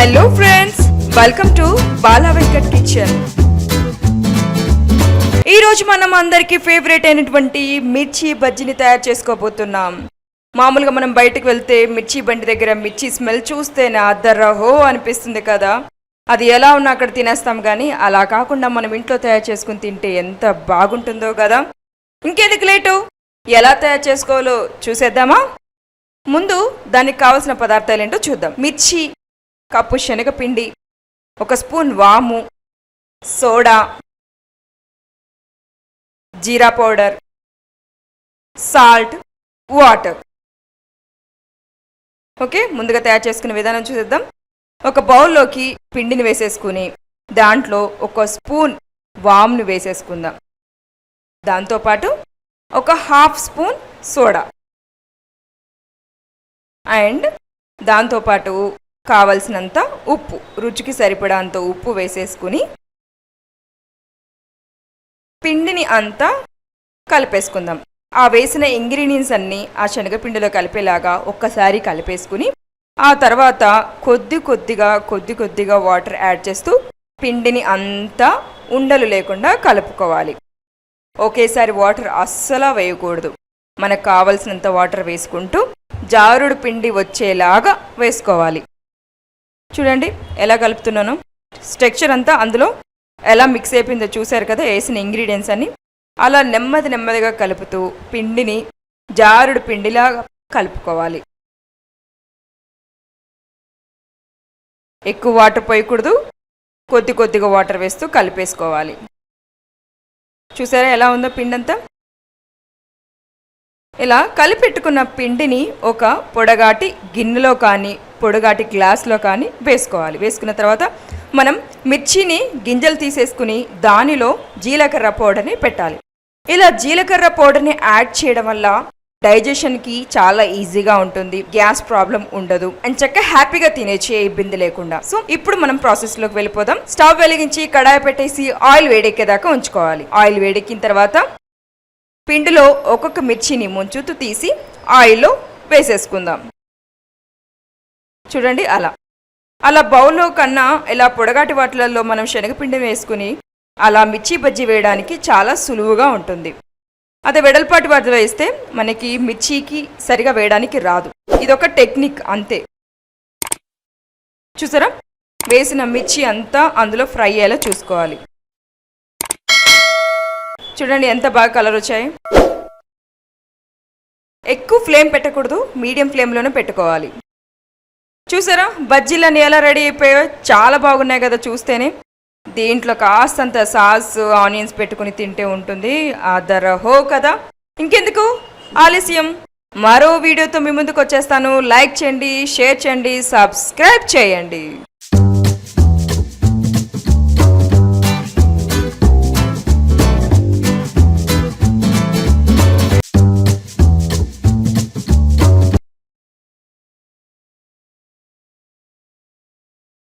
Hello friends, welcome to Bala Venkat kitchen. ఈరోజు మనం అందరికీ ఫేవరెట్ అయినటువంటి మిర్చి బజ్జీని తయారు చేసుకోబోతున్నాం. మామూలుగా మనం బయటకు వెళ్తే మిర్చి బండి దగ్గర మిర్చి స్మెల్ చూస్తేనే అద్దర్రహో అనిపిస్తుంది కదా. అది ఎలా ఉన్నా అక్కడ తినేస్తాం, కానీ అలా కాకుండా మనం ఇంట్లో తయారు చేసుకుని తింటే ఎంత బాగుంటుందో కదా. ఇంకెందుకు లేటు, ఎలా తయారు చేసుకోవాలో చూసేద్దామా? ముందు దానికి కావాల్సిన పదార్థాలు ఏంటో చూద్దాం. మిర్చి, కప్పు శనగపిండి, 1 స్పూన్ వాము, సోడా, జీరా పౌడర్, సాల్ట్, వాటర్. ఓకే, ముందుగా తయారు చేసుకునే విధానం చూసేద్దాం. ఒక బౌల్లోకి పిండిని వేసేసుకుని దాంట్లో 1 స్పూన్ వాముని వేసేసుకుందాం. దాంతోపాటు 1/2 స్పూన్ సోడా అండ్ దాంతోపాటు కావలసినంత ఉప్పు, రుచికి సరిపడాంత ఉప్పు వేసేసుకుని పిండిని అంతా కలిపేసుకుందాం. ఆ వేసిన ఇంగ్రీడియంట్స్ అన్నీ ఆ శనగపిండిలో కలిపేలాగా ఒక్కసారి కలిపేసుకుని ఆ తర్వాత కొద్ది కొద్దిగా వాటర్ యాడ్ చేస్తూ పిండిని అంతా ఉండలు లేకుండా కలుపుకోవాలి. ఒకేసారి వాటర్ అస్సలు వేయకూడదు. మనకు కావలసినంత వాటర్ వేసుకుంటూ జారుడు పిండి వచ్చేలాగా వేసుకోవాలి. చూడండి ఎలా కలుపుతున్నాను. స్ట్రక్చర్ అంతా అందులో ఎలా మిక్స్ అయిపోయిందో చూశారు కదా, వేసిన ఇంగ్రీడియంట్స్ అన్ని. అలా నెమ్మదిగా కలుపుతూ పిండిని జారుడు పిండిలాగా కలుపుకోవాలి. ఎక్కువ వాటర్ పోయకూడదు, కొద్దిగా వాటర్ వేస్తూ కలిపేసుకోవాలి. చూసారా ఎలా ఉందో పిండి అంతా. ఇలా కలిపెట్టుకున్న పిండిని ఒక పొడగాటి గిన్నెలో కానీ పొడగాటి గ్లాస్లో కానీ వేసుకోవాలి. వేసుకున్న తర్వాత మనం మిర్చిని గింజలు తీసేసుకుని దానిలో జీలకర్ర పౌడర్ని పెట్టాలి. ఇలా జీలకర్ర పౌడర్ని యాడ్ చేయడం వల్ల డైజెషన్కి చాలా ఈజీగా ఉంటుంది, గ్యాస్ ప్రాబ్లం ఉండదు, అండ్ చక్కగా హ్యాపీగా తినేసి ఏ ఇబ్బంది లేకుండా. సో ఇప్పుడు మనం ప్రాసెస్లోకి వెళ్ళిపోదాం. స్టవ్ వెలిగించి కడాయి పెట్టేసి ఆయిల్ వేడెక్కేదాకా ఉంచుకోవాలి. ఆయిల్ వేడెక్కిన తర్వాత పిండిలో ఒక్కొక్క మిర్చిని ముంచుతూ తీసి ఆయిల్లో వేసేసుకుందాం. చూడండి అలా బౌల్లో కన్నా ఇలా పొడగాటి వాటిలలో మనం శనగపిండిని వేసుకుని అలా మిర్చి బజ్జీ వేయడానికి చాలా సులువుగా ఉంటుంది. అదే వెడల్పాటి వాటి వేస్తే మనకి మిర్చికి సరిగా వేయడానికి రాదు. ఇదొక టెక్నిక్ అంతే. చూసారా, వేసిన మిర్చి అంతా అందులో ఫ్రై అయ్యేలా చూసుకోవాలి. చూడండి ఎంత బాగా కలర్ వచ్చాయి. ఎక్కువ ఫ్లేమ్ పెట్టకూడదు, మీడియం ఫ్లేమ్లోనే పెట్టుకోవాలి. చూసారా బజ్జీలన్నీ ఎలా రెడీ అయిపోయాయో, చాలా బాగున్నాయి కదా చూస్తేనే. దీంట్లో కాస్తంత సాస్, ఆనియన్స్ పెట్టుకుని తింటే ఉంటుంది అదరహో కదా. ఇంకెందుకు ఆలస్యం, మరో వీడియోతో మీ ముందుకు వచ్చేస్తాను. లైక్ చేయండి, షేర్ చేయండి, సబ్స్క్రైబ్ చేయండి.